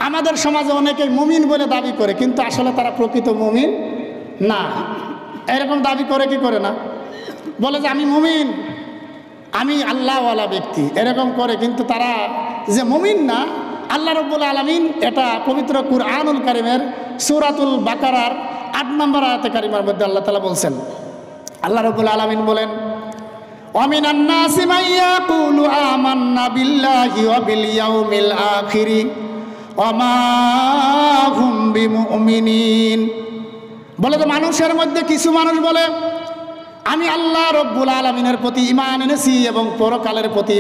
আমাদের সমাজে অনেকেই মুমিন বলে দাবি করে, কিন্তু আসলে তারা প্রকৃত মুমিন না। এরকম দাবি করে কি করে না? বলে যে আমি মুমিন, আমি আল্লাহওয়ালা ব্যক্তি, এরকম করে, কিন্তু তারা যে মুমিন না। আল্লাহ রাব্বুল আলামিন এটা পবিত্র কুরআনুল কারীমের সূরাতুল বাকারার ৮ নম্বর আয়াতে কারিমার মধ্যে আল্লাহ তাআলা বলছেন, আল্লাহ রাব্বুল আলামিন বলেন, ওয়ামিনান নাসি মান ইয়াকুলু আমান্না বিল্লাহি ওয়া বিল ইয়াউমিল আখিরি ওয়া মা হুম বিমুমিনিন। বলে যে মানুষের মধ্যে কিছু মানুষ বলে আমি আল্লাহ রাব্বুল আলামিনের প্রতি ঈমান এনেছি এবং পরকালের প্রতি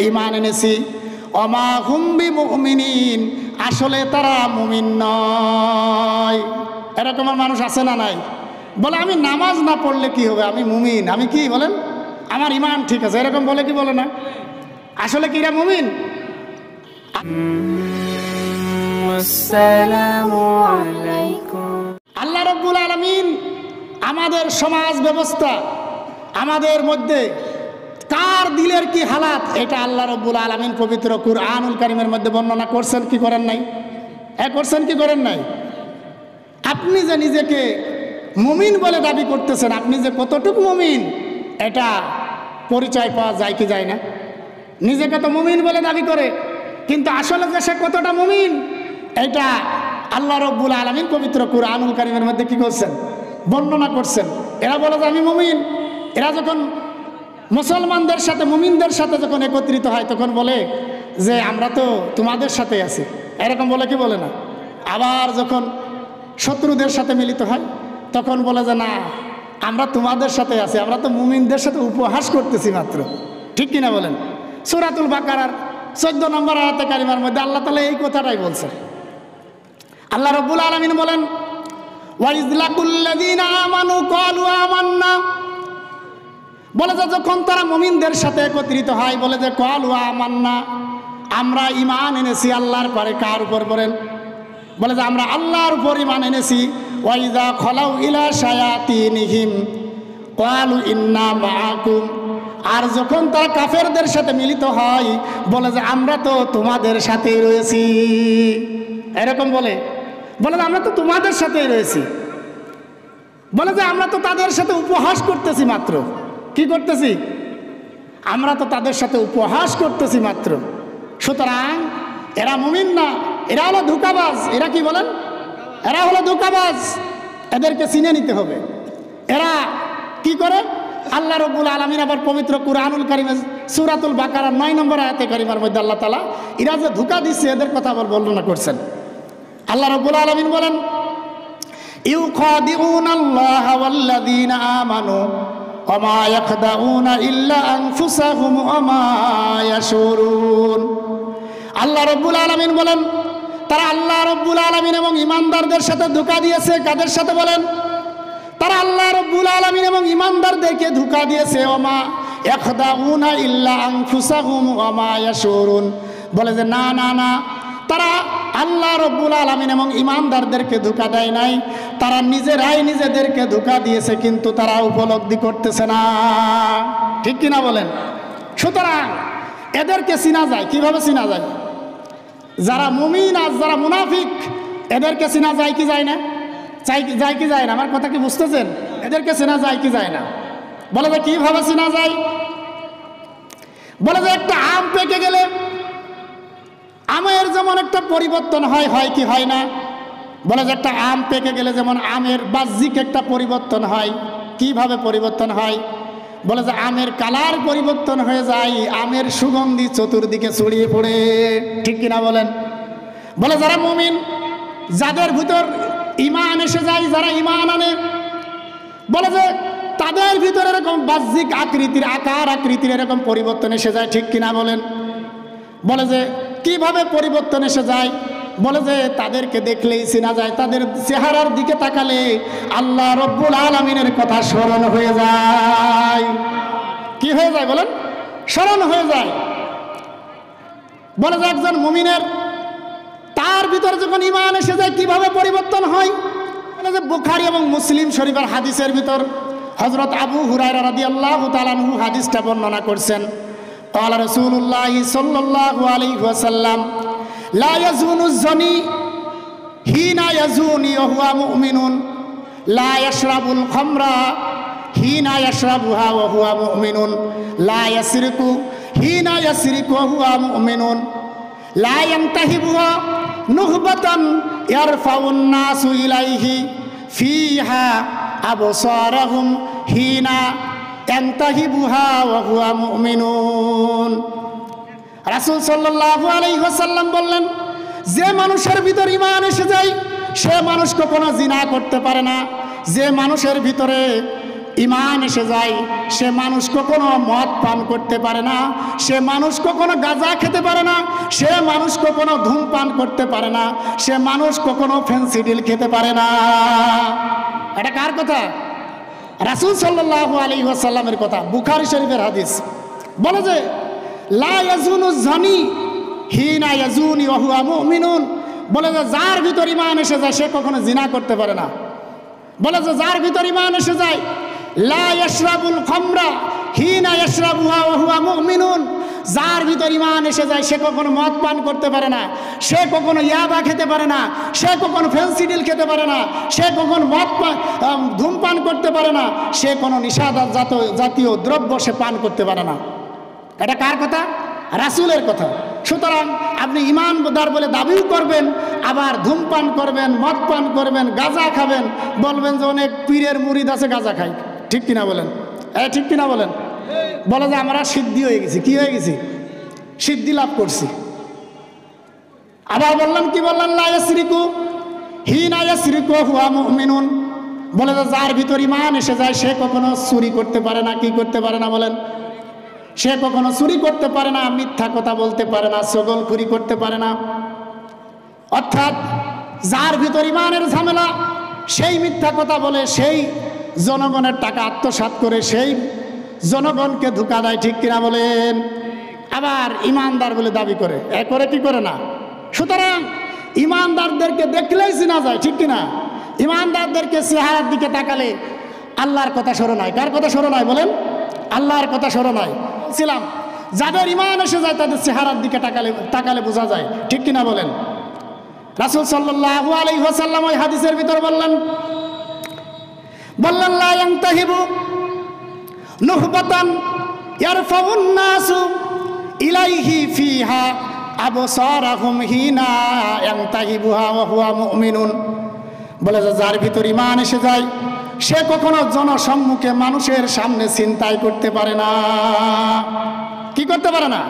ঈমান এনেছি, ওয়া মা হুম বিমুমিনিন, আসলে তারা মুমিন নয়। এরকম মানুষ আছে না নাই? বলে আমি নামাজ না পড়লে কি হবে, আমি মুমিন, আমি কি বলেন আমার ঈমান ঠিক আছে, এরকম বলে কি বলে না? আসলে কি এরা মুমিন? আসসালামু আলাইকুম। আল্লাহ রাব্বুল আলামিন আমাদের সমাজ ব্যবস্থা, আমাদের মধ্যে কার দিলের কি হালাত, এটা আল্লাহ রাব্বুল আলামিন পবিত্র কুরআনুল কারীমের মধ্যে বর্ণনা করছেন কি করেন নাই? করছেন কি করেন নাই? আপনি যে নিজেকে মুমিন বলে দাবি করতেছেন, আপনি যে কতটুকু মুমিন এটা পরিচয় পাওয়া যায় কি যায় না? নিজেকে তো মুমিন বলে দাবি করে, কিন্তু আসলে যে সে কতটা মুমিন এটা আল্লাহ রাব্বুল আলামিন পবিত্র কুরআনুল কারীমের মধ্যে কি করছেন? বর্ণনা করছেন। এরা বলে যে আমি মুমিন। এরা যখন মুসলমানদের সাথে, মুমিনদের সাথে যখন একত্রিত হয় তখন বলে যে আমরা তো তোমাদের সাথে আছি, এরকম বলে কি বলে না? আবার যখন শত্রুদের সাথে মিলিত হয় তখন বলে যে না, আমরা তোমাদের সাথে আছি, আমরা তো মুমিনদের সাথে উপহাস করতেছি মাত্র। ঠিক কিনা বলেন? সূরাতুল বাকারার 14 নম্বর আয়াতে কারিমার মধ্যে আল্লাহ তাআলা এই কথাটাই বলছেন। আল্লাহ রাব্বুল আলামিন বলেন, ওয়াইজ লাকুল্লাযীনা আমানু ক্বালু আমান্না, বলে যে যখন তারা মুমিনদের সাথে একত্রিত হয় বলে যে ক্বালু আমান্না, আমরা ঈমান এনেছি আল্লাহর পরে। কার উপর বলেন? বলে যে আমরা আল্লাহর উপর ঈমান এনেছি। ওয়াইযা খলাউ ইলা শায়াতিনিহিম ক্বালু ইন্না মাআকুম, আর যখন তারা কাফেরদের সাথে মিলিত হয় বলে যে আমরা তো তোমাদের সাথেই রয়েছি। এরকম বলে যে আমরা তো তোমাদের সাথেই রয়েছি। বলে যে আমরা তো তাদের সাথে উপহাস করতেছি মাত্র। কি করতেছি? আমরা তো তাদের সাথে উপহাস করতেছি মাত্র। সুতরাং এরা মুমিন না, এরা হলো ধোঁকাবাজ। এরা কি বলেন? এরা হলো ধোঁকাবাজ। এদেরকে চিনে নিতে হবে। এরা কি করে? আল্লাহ রাব্বুল আলামিন আবার পবিত্র কুরআনুল কারীমে সূরাতুল বাকারার 9 নম্বর আয়াতে কারিমার মধ্যে আল্লাহ তাআলা এরা যে ধোঁকা দিচ্ছে এদের কথা আবার বর্ণনা করছেন। আল্লাহ রাব্বুল আলামিন বলেন, ইউখাদিউনাল্লাহা ওয়াল্লাযীনা আমানু ওয়া মা ইয়াখদাউনা ইল্লা আনফুসাহুম ওয়া মা ইয়াশুরুন। আল্লাহ রাব্বুল আলামিন বলেন, তারা আল্লাহ রাব্বুল আলামিন এবং ঈমানদারদের সাথে ধোঁকা দিয়েছে। কাদের সাথে বলেন? তারা আল্লাহ রাব্বুল আলামিন এবং ঈমানদারদেরকে ধোঁকা দিয়েছে। ওয়া মা ইয়াখদাউনা ইল্লা আনফুসাহুম ওয়া মা ইয়াশুরুন, বলে যে না না না, তারা আল্লাহ রাব্বুল আলামিন এবং ঈমানদারদেরকে ধোঁকা দেয় নাই, তারা নিজেরাই নিজেদেরকে ধোঁকা দিয়েছে, কিন্তু তারা উপলব্ধি করতেছে না। ঠিক কিনা বলেন? সুতরাং এদেরকে চিনা যায় কিভাবে? চিনা যায় যারা মুমিন আর যারা মুনাফিক, এদেরকে চিনা যায় কি যায় না? যায় কি যায় না? আমার কথা কি বুঝতেছেন? এদেরকে চেনা যায় কি যায় না? বলে যে কিভাবে চেনা যায়? বলে যে একটা আম পেকে গেলে আমের যেমন একটা পরিবর্তন হয়, হয় কি হয় না? বলে যে একটা আম পেকে গেলে যেমন আমের বাহ্যিক একটা পরিবর্তন হয়। কিভাবে পরিবর্তন হয়? বলে যে আমের কালার পরিবর্তন হয়ে যায়, আমের সুগন্ধি চতুর্দিকে ছড়িয়ে পড়ে। ঠিক কিনা বলেন? বলে যারা মুমিন, যাদের ভিতর ঈমান এসে যায়, যারা ঈমান আনে, বলে যে তাদের ভিতরে এরকম বাহ্যিক আকৃতির, আকার আকৃতির এরকম পরিবর্তন এসে যায়। ঠিক কিনা বলেন? বলে যে কিভাবে পরিবর্তন এসে যায়? বলে যে তাদেরকে দেখলেই চেনা যায়, তাদের চেহারার দিকে তাকালে আল্লাহ রাব্বুল আলামিনের কথা স্মরণ হয়ে যায়। কি হয়ে যায় বলেন? স্মরণ হয়ে যায়। বলে যে একজন মুমিনের তার ভিতরে যখন ঈমান এসে যায় কিভাবে পরিবর্তন হয়? বলে যে বুখারী এবং মুসলিম শরীফের হাদিসের ভিতর হযরত আবু হুরায়রা রাদিয়াল্লাহু তাআলা আনহু হাদিসটা বর্ণনা করছেন। ক্বালা রাসূলুল্লাহ সাল্লাল্লাহু আলাইহি ওয়াসাল্লাম, লা ইয়াজুনুজ জানি হিনা ইয়াজুনি ওয়া হুয়া মুমিনুন, লা ইয়াশরাবুল খামরা হিনা ইয়াশরাবুহা ওয়া হুয়া মুমিনুন, লা ইয়াসরিকু হিনা ইয়াসরিকু ওয়া হুয়া মুমিনুন, লা ইয়ামতাহিবুহা নুহবাতান ইয়ারফাউন নাসু ইলাইহি ফিহা আবসারাহুম হিনা ইয়ামতাহিবুহা ওয়া হুয়া মুমিনুন। রাসূল সাল্লাল্লাহু আলাইহি ওয়াসাল্লাম বললেন, যে মানুষের ভিতর ঈমান এসে যায় সে মানুষ কখনো জিনা করতে পারে না। যে মানুষের ভিতরে ঈমান এসে যায় সে মানুষ কখনো মদ পান করতে পারে না, সে মানুষ কখনো গাঁজা খেতে পারে না, সে মানুষ কখনো ধূমপান করতে পারে না, সে মানুষ কখনো ফেন্সিডিল খেতে পারে না। এটা কার কথা? রাসূল সাল্লাল্লাহু আলাইহি ওয়াসাল্লামের কথা, বুখারী শরীফের হাদিস। বলে যে লা ইয়াজুনুজ জানি হিনা ইয়াজুনি ওয়া হুয়া মুমিনুন, বলে যে যার ভিতর ঈমান এসে যায় সে কখনো জিনা করতে পারে না। বলে যে যার ভিতর ঈমান এসে যায় লা ইয়াশরাবুল খামরা হিনা ইয়াশরাবুহা ওয়া হুয়া মুমিনুন, যার ভিতর ঈমান এসে যায় সে কখনো মদ পান করতে পারে না, সে কখনো ইয়াবা খেতে পারে না, সে কখনো ফেন্সিডিল খেতে পারে না, সে কখনো ধূমপান করতে পারে না, সে কোনো নিষাদার জাতীয় দ্রব্য সে পান করতে পারে না। এটা কার কথা? রাসূলের কথা। সুতরাং আপনি ঈমানদার বলে দাবিও করবেন, আবার ধূমপান করবেন, মদ পান করবেন, গাঁজা খাবেন, বলবেন যে অনেক পীরের মুরিদ আছে গাঁজা খাই। ঠিক কিনা বলেন? ঠিক কিনা বলেন? বলে যে আমরা সিদ্ধি হয়ে গেছি। কি হয়ে গেছি? সিদ্ধি লাভ করছি। আবার বললাম কি বললেন? লা ইয়াসরিকু হিনা ইয়াসরিকু হুয়া মুমিনুন, বলে যে যার ভিতর ঈমান এসে যায় সে কখনো চুরি করতে পারে না। কি করতে পারে না বলেন? সে কখনো চুরি করতে পারে না, মিথ্যা কথা বলতে পারে না, চগলখুরি করতে পারে না। অর্থাৎ যার ভিতর ঈমানের ঝামেলা সেই মিথ্যা কথা বলে, সেই জনগণের টাকা আত্মসাৎ করে সেই জনগণকে ধোঁকা দেয়। ঠিক কিনা বলেন? আবার ঈমানদার বলে দাবি করে, এ করে কি করে না। সুতরাং ঈমানদারদেরকে দেখলেই চেনা যায়। ঠিক কিনা? ঈমানদারদেরকে চেহারার দিকে তাকালে আল্লাহর কথা স্মরণ হয়। কার কথা স্মরণ হয় বলেন? আল্লাহর কথা স্মরণ হয়। ছিলাম যাদের ঈমান এসে যায় তাদের চেহারার দিকে তাকালে বোঝা যায়। ঠিক কিনা বলেন? রাসূল সাল্লাল্লাহু আলাইহি ওয়াসাল্লাম ওই হাদিসের ভিতর বললেন লা ইয়ানতাহিবু নুহবাতান ইয়ারফাউন নাসু ইলাইহি ফিহা আবসারাহুম হিনা ইয়ানতাহিবুহা ওয়া হুয়া মুমিনুন, বলে যে যার ভিতর ঈমান এসে যায় সে কখনো জনসম্মুখে মানুষের সামনে ছিনতাই করতে পারে না। কি করতে পারে না?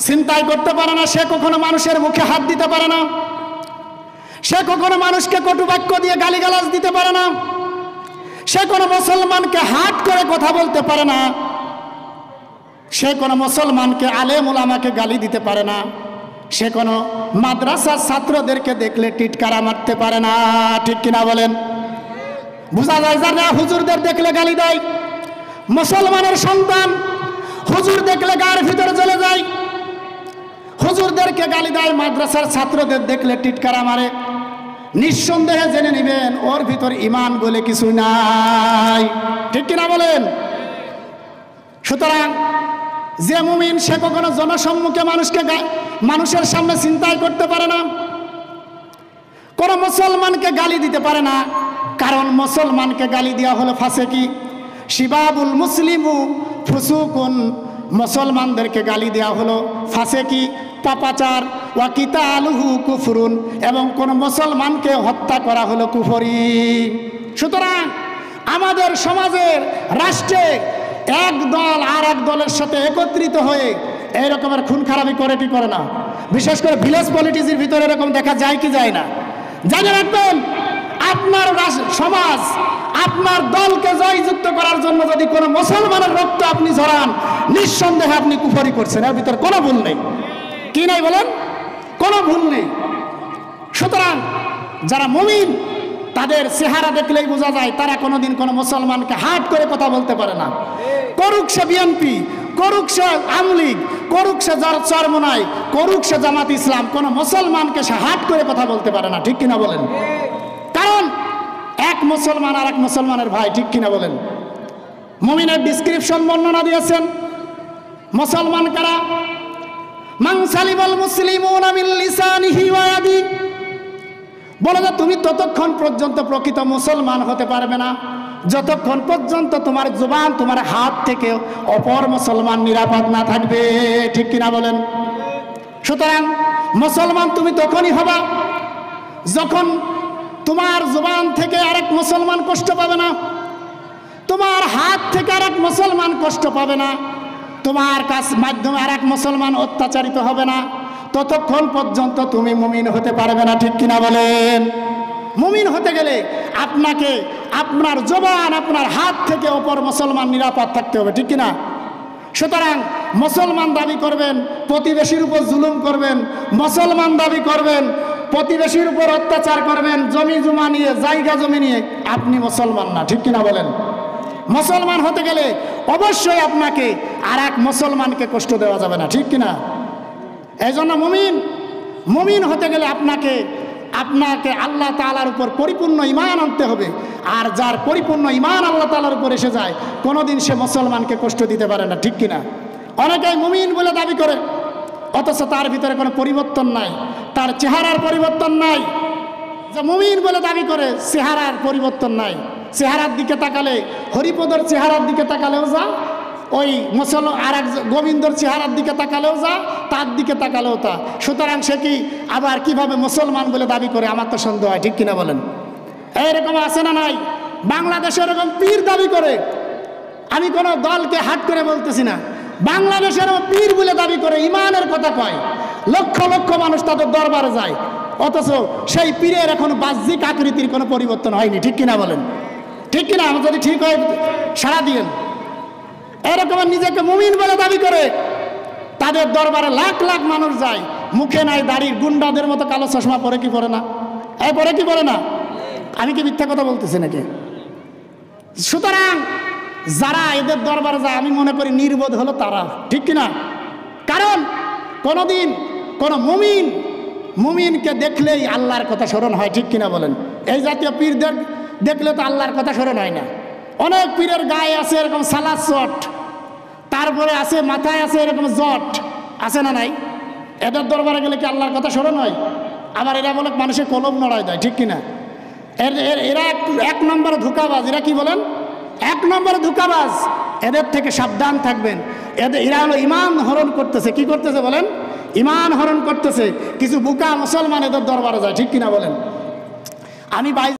ছিনতাই করতে পারে না। সে কখনো মানুষের মুখে হাত দিতে পারে না, সে কখনো মানুষকে কটু বাক্য দিয়ে গালিগালাজ দিতে পারে না, সে কোনো মুসলমানকে হাত করে কথা বলতে পারে না, সে কোনো মুসলমানকে আলেম ওলামাকে গালি দিতে পারে না, সে কোনো মাদ্রাসার ছাত্রদেরকে দেখলে টিটকারা মারতে পারে না। ঠিক কিনা বলেন? বোঝা যায় যারা হুজুরদের দেখলে গালি দেয়, মুসলমানের সন্তান হুজুর দেখলে গায়ের ভিতরে চলে যায়, হুজুরদেরকে গালি দেয়, মাদ্রাসার ছাত্রদের দেখলে টিটকারা মারে, নিঃসন্দেহে জেনে নেবেন ওর ভিতর ঈমান বলে কিছু নাই। ঠিক কিনা বলেন? সুতরাং যে মুমিন সে কখনো জনসম্মুখে মানুষের সামনে ছিনতাই করতে পারে না, কোন মুসলমানকে গালি দিতে পারে না। কারণ মুসলমানকে গালি দেওয়া হলো ফাসিকি, শিবাবুল মুসলিমু ফুসুকুন, মুসলমানদেরকে গালি দেওয়া হলো ফাসিকি, পাপাচার, ওয়া কিতালুহু কুফরুন, এবং কোন মুসলমানকে হত্যা করা হলো কুফরি। সুতরাং আমাদের সমাজের রাষ্ট্রে এক দল আর এক দলের সাথে একত্রিত হয়ে এই রকমের খুন খারাপি করে কি করে না? বিশেষ করে ভিলেজ পলিটিক্সের ভিতরে এরকম দেখা যায় কি যায় না? জানে রাখবেন, আপনার সমাজ আপনার দলকে জয়যুক্ত করার জন্য যদি কোনো মুসলমানের রক্ত আপনি ঝরান, নিঃসন্দেহে আপনি কুফরি করছেন, এর ভিতরে কোনো ভুল নেই। কি নাই বলেন? কোনো ভুল নেই। সুতরাং যারা মুমিন তাদের চেহারা দেখলেই বোঝা যায় তারা কোনোদিন কোনো মুসলমানকে হাট করে কথা বলতে পারে না। করুক সে বিএনপি, করুক সে আওয়ামী লীগ, করুক সে চরমোনাই, করুক সে জামাত ইসলাম, কোনো মুসলমানকে সে হাট করে কথা বলতে পারে না। ঠিক কিনা বলেন? কারণ এক মুসলমান আর এক মুসলমানের ভাই। ঠিক কিনা বলেন? মুমিনের ডিসক্রিপশন বর্ণনা দিয়েছেন মুসলমান কারা, মান সালিমাল মুসলিমুনা মিন লিসানিহি ওয়া ইয়াদি, বলে যে তুমি ততক্ষণ পর্যন্ত প্রকৃত মুসলমান হতে পারবে না যতক্ষণ পর্যন্ত তোমার জবান, তোমার হাত থেকে অপর মুসলমান নিরাপদ না থাকবে। ঠিক কিনা বলেন? সুতরাং মুসলমান তুমি তখনই হবা যখন তোমার জবান থেকে আরেক মুসলমান কষ্ট পাবে না, তোমার হাত থেকে আরেক মুসলমান কষ্ট পাবে না, তোমার কাছ মাধ্যমে আরেক মুসলমান অত্যাচারিত হবে না, ততক্ষণ পর্যন্ত তুমি মুমিন হতে পারবে না। ঠিক কিনা বলেন? মুমিন হতে গেলে আপনাকে আপনার জবান, আপনার হাত থেকে অপর মুসলমান নিরাপদ থাকতে হবে। ঠিক কিনা? সুতরাং মুসলমান দাবি করবেন, প্রতিবেশীর উপর জুলুম করবেন, মুসলমান দাবি করবেন, প্রতিবেশীর উপর অত্যাচার করবেন, জমি জমা নিয়ে, জায়গা জমি নিয়ে, আপনি মুসলমান না। ঠিক কিনা বলেন? মুসলমান হতে গেলে অবশ্যই আপনাকে আর এক মুসলমানকে কষ্ট দেওয়া যাবে না। ঠিক কিনা? এই জন্য মুমিন হতে গেলে আপনাকে আল্লাহ তাআলার উপর পরিপূর্ণ ঈমান আনতে হবে। আর যার পরিপূর্ণ ঈমান আল্লাহ তাআলার উপর এসে যায়, কোনোদিন সে মুসলমানকে কষ্ট দিতে পারে না। ঠিক কিনা? অনেকেই মুমিন বলে দাবি করে, অথচ তার ভিতরে কোনো পরিবর্তন নাই, তার চেহারার পরিবর্তন নাই। যে মুমিন বলে দাবি করে, চেহারার পরিবর্তন নাই। চেহারার দিকে তাকালে, হরিপদর চেহারার দিকে তাকালেও যা, ওই আর এক গোবিন্দর চেহারার দিকে তাকালেও যা, তার দিকে তাকালেও তা। সুতরাং সে কি আবার কিভাবে মুসলমান বলে দাবি করে? আমার তো সন্দেহ হয়। ঠিক কিনা বলেন? এইরকম আছে না নাই? বাংলাদেশে এরকম পীর দাবি করে। আমি কোনো দলকে হাট করে বলতেছি না, বাংলাদেশের পীর বলে দাবি করে, ইমানের কথা কয়, লক্ষ লক্ষ মানুষ তাদের দরবারে যায়, অথচ সেই পীরের এখন বাহ্যিক আকৃতির কোনো পরিবর্তন হয়নি। ঠিক কিনা বলেন? ঠিক কিনা? আমি যদি ঠিক হয় সাড়া দিয়েন। এরকম নিজেকে মুমিন বলে দাবি করে, তাদের দরবারে লাখ লাখ মানুষ যায়, মুখে নাই দাড়ি, গুন্ডাদের মতো কালো চশমা পরে কি পরে না? পরে কি পরে না? আমি কি মিথ্যা কথা বলতেছি নাকি? সুতরাং যারা এদের দরবারে যায়, আমি মনে করি নির্বোধ হলো তারা। ঠিক কিনা? কারণ কোনোদিন কোনো মুমিনকে দেখলেই আল্লাহর কথা স্মরণ হয়। ঠিক কিনা বলেন? এই জাতীয় পীরদের দেখলে তো আল্লাহর কথা স্মরণ হয় না। অনেক পীরের গায়ে আছে এরকম সালাদ চট, তারপরে আছে মাথায় আছে এরকম জট, আছে না নাই? এদের দরবারে গেলে কি আল্লাহর কথা স্মরণ হয়? আবার এরা বলে মানুষের কলম নড়ায় দেয়। ঠিক কিনা? এরা এক নম্বরে ধোঁকাবাজ। এরা কি বলেন? এক নম্বরে ধোঁকাবাজ। এদের থেকে সাবধান থাকবেন। এরা হলো ঈমান হরণ করতেছে। কি করতেছে বলেন? ঈমান হরণ করতেছে। কিছু বুকা মুসলমান এদের দরবারে যায়। ঠিক কিনা বলেন? আমি